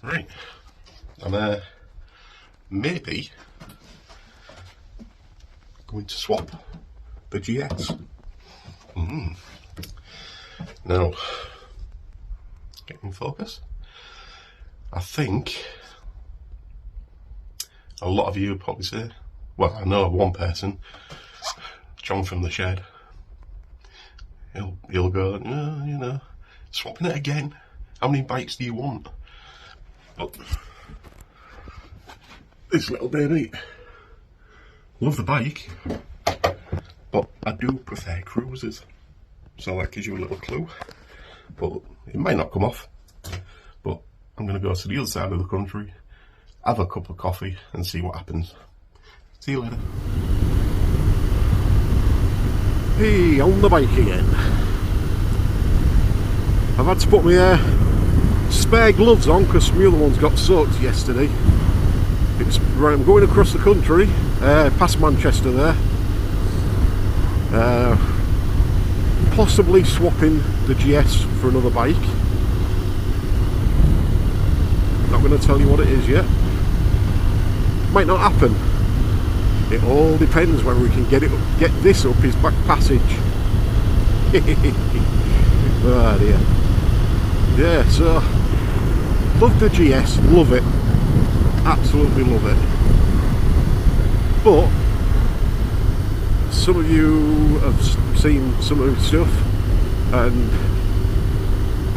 Right, I'm maybe going to swap the GS. Now, get in focus. I think a lot of you would probably say, well, I know one person, John from the shed, he'll go, oh, you know, swapping it again. How many bikes do you want? But this little baby, love the bike, but I do prefer cruisers. So that gives you a little clue. But it might not come off. But I'm going to go to the other side of the country, have a cup of coffee and see what happens. See you later. Hey, on the bike again. I've had to put my spare gloves on because my other ones got soaked yesterday. Right, I'm going across the country, past Manchester there. Possibly swapping the GS for another bike. Not going to tell you what it is yet. Might not happen. It all depends whether we can get this up his back passage. Oh dear. Yeah, so love the GS, love it, absolutely love it. But some of you have seen some of the stuff, and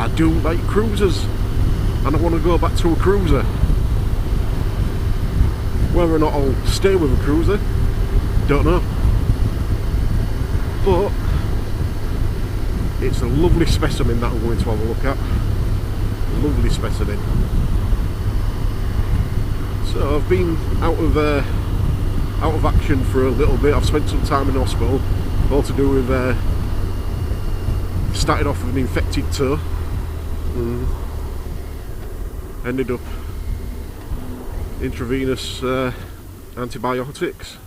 I do like cruisers, and I want to go back to a cruiser. Whether or not I'll stay with a cruiser, don't know. But it's a lovely specimen that I'm going to have a look at. Lovely specimen. So I've been out of action for a little bit. I've spent some time in hospital, all to do with started off with an infected toe, ended up intravenous antibiotics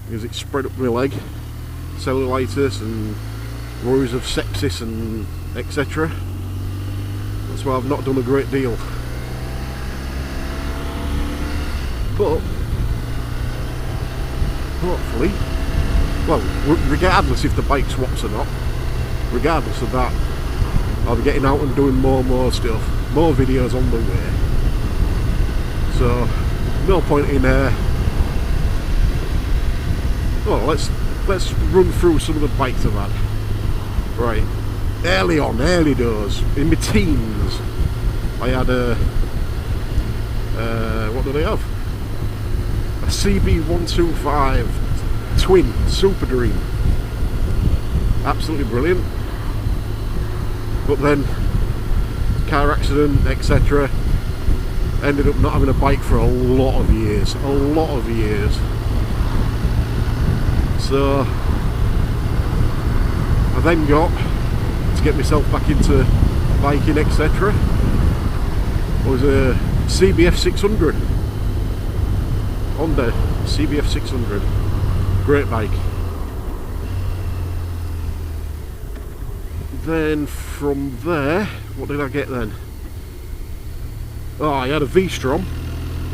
because it spread up my leg, cellulitis and worries of sepsis and etc. That's why I've not done a great deal. But hopefully, well, regardless if the bike swaps or not, regardless of that, I'll be getting out and doing more stuff, more videos on the way. So no point in well, let's run through some of the bikes I've had. Right, early doors, in my teens, I had what did I have? A CB125 twin Super Dream, absolutely brilliant. But then car accident, etc. Ended up not having a bike for a lot of years. So I then got to get myself back into biking, etc. Was a CBF 600, Honda CBF 600, great bike. Then from there, what did I get then? Oh, I had a V-Strom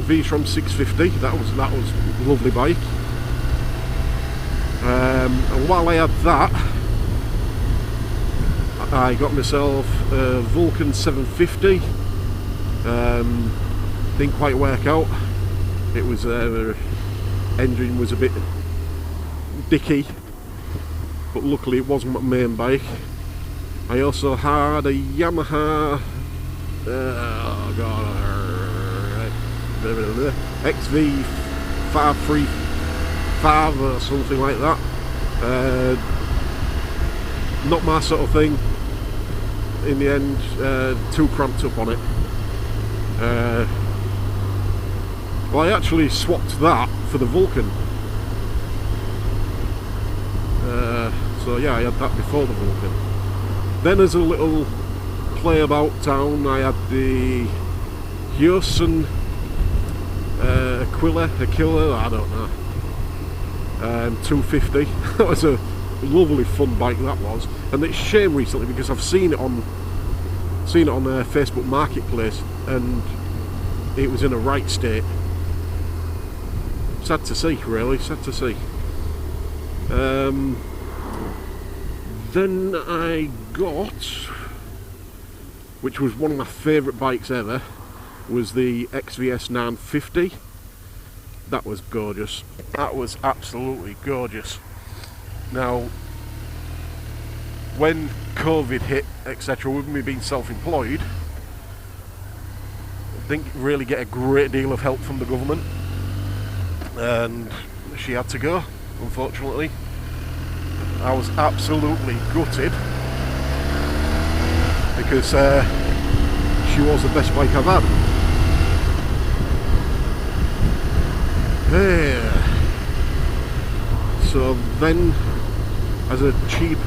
650. That was a lovely bike. And while I had that, I got myself a Vulcan 750. Didn't quite work out. It was engine was a bit dicky, but luckily it wasn't my main bike. I also had a Yamaha XV535 or something like that. Not my sort of thing. In the end, too cramped up on it. Well, I actually swapped that for the Vulcan. So yeah, I had that before the Vulcan. Then as a little play about town, I had the Hyosung Aquila, I don't know, 250. That was a lovely fun bike, that was. And it's a shame recently because I've seen it on seen it on their Facebook Marketplace, and it was in a right state. Sad to see, really, sad to see. Then I got, which was one of my favourite bikes ever, was the XVS 950. That was gorgeous. That was absolutely gorgeous. Now, when COVID hit, etc., with me being self-employed, I didn't really get a great deal of help from the government, and she had to go, unfortunately. I was absolutely gutted, because she was the best bike I've had. Yeah. So then, as a cheap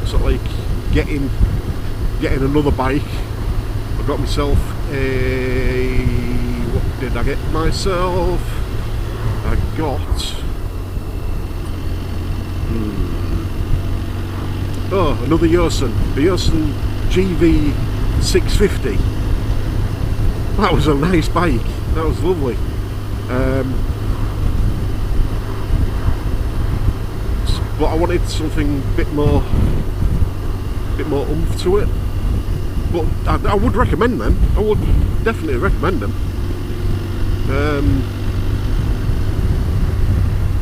sort of like getting another bike, I got myself a, what did I get myself? I got oh, another Yosun, the Yosun GV650. That was a nice bike, that was lovely. But I wanted something a bit more oomph to it. But I would recommend them. I would definitely recommend them.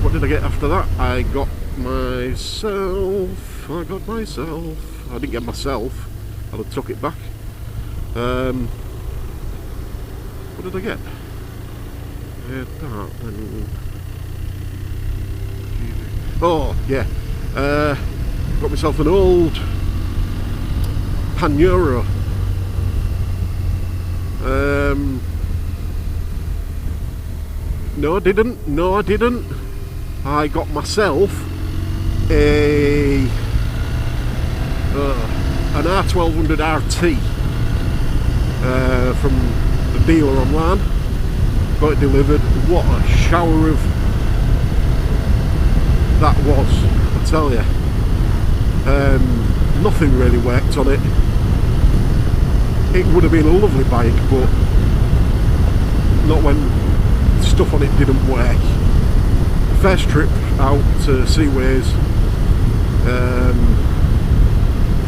What did I get after that? I didn't get myself. I'd have took it back. What did I get? Oh yeah, got myself an old Panuro. No, I didn't. I got myself an R1200 RT from the dealer online. Got it delivered. What a shower of that was, I tell you. Nothing really worked on it. It would have been a lovely bike, but not when stuff on it didn't work. First trip out to Seaways,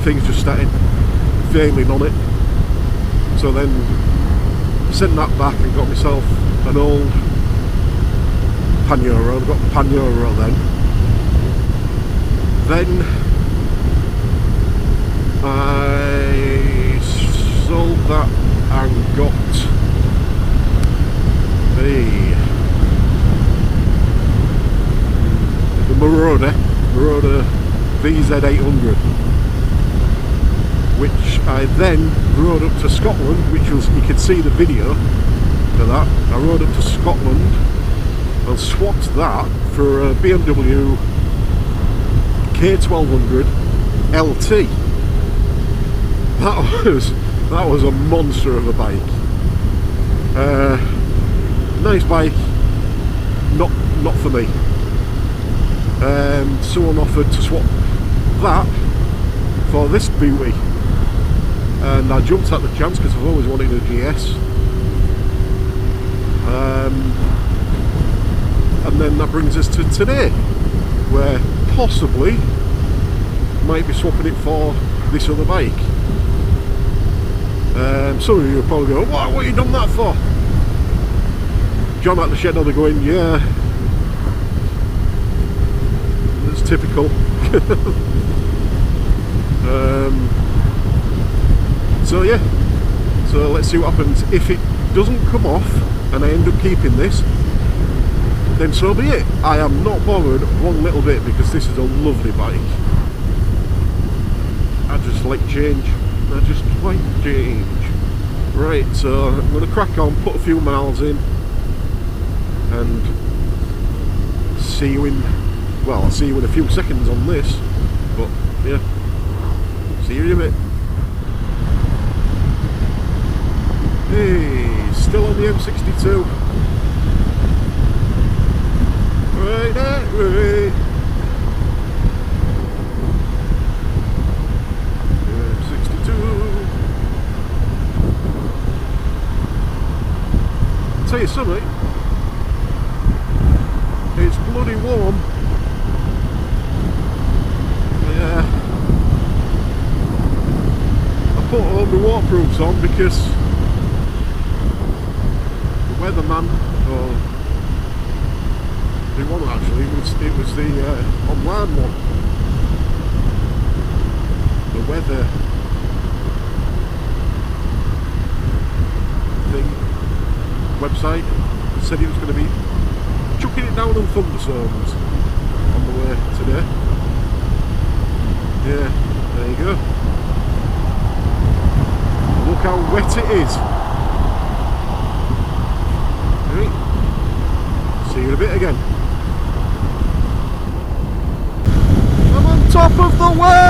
things just started failing on it. So then sent that back and got myself an old Panuro. I got the Panuro then I sold that and got the Marauder VZ800, which I then rode up to Scotland, which was, you can see the video for that. I rode up to Scotland and swapped that for a BMW K1200 LT. That was a monster of a bike. Nice bike, not for me. Someone offered to swap that for this beauty, and I jumped at the chance because I've always wanted a GS. And then that brings us to today, where possibly might be swapping it for this other bike. Some of you will probably go, what have you done that for? John at the shed, they're going, yeah, that's typical. So yeah, so let's see what happens. If it doesn't come off and I end up keeping this, then so be it. I am not bothered one little bit, because this is a lovely bike. I just like change. Right, so I'm going to crack on, put a few miles in, and see you in, well, I'll see you in a few seconds on this, but yeah, see you in a bit. Hey, still on the M62. Right that way. M62. tell you something, it's bloody warm. Yeah, I put all my waterproofs on because the weatherman, or the one actually, it was the online one, the weather thing website, said he was going to be chucking it down on thunderstorms on the way today. Yeah, there you go. Look how wet it is. Right. See you in a bit again. I'm on top of the world!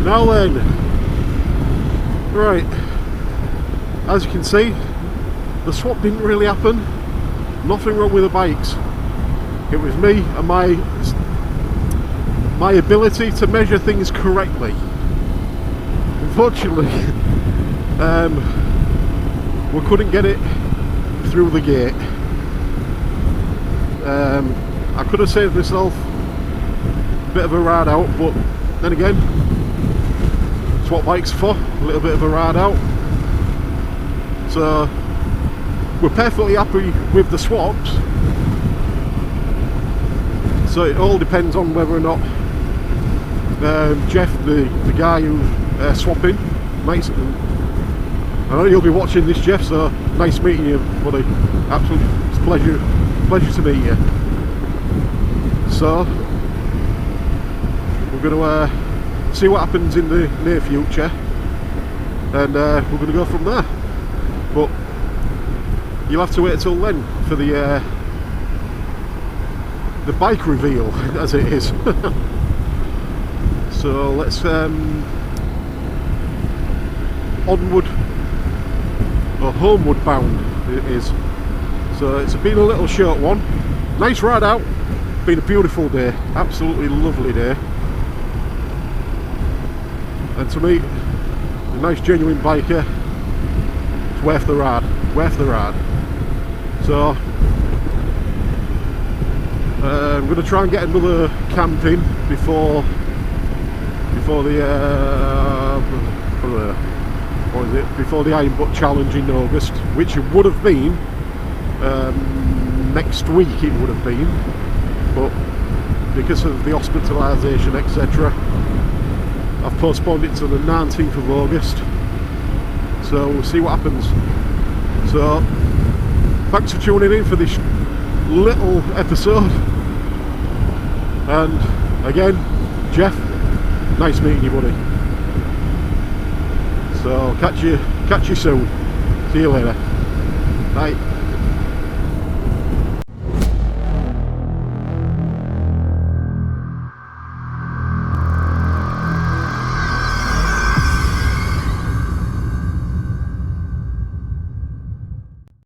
Now then, right, as you can see, the swap didn't really happen. Nothing wrong with the bikes. It was me and my ability to measure things correctly. Unfortunately, we couldn't get it through the gate. I could have saved myself a bit of a ride out, but then again, it's what bikes are for, a little bit of a ride out. So we're perfectly happy with the swaps. So it all depends on whether or not Jeff, the guy who's swapping, nice. I know you'll be watching this, Jeff, so nice meeting you, buddy. Absolute pleasure to meet you. So we're going to see what happens in the near future, and we're going to go from there. But you'll have to wait till then for the bike reveal, as it is. So let's onward, or homeward bound it is. So it's been a little short one. Nice ride out. Been a beautiful day, absolutely lovely day. And to me, a nice genuine biker, it's worth the ride, So I'm going to try and get another camp in before the what is it? Before the Iron Butt Challenge in August, which it would have been next week. It would have been, but because of the hospitalisation, etc., I've postponed it to the 19th of August. So we'll see what happens. So thanks for tuning in for this little episode, and again, Jeff, nice meeting you, buddy. So catch you soon. See you later. Bye.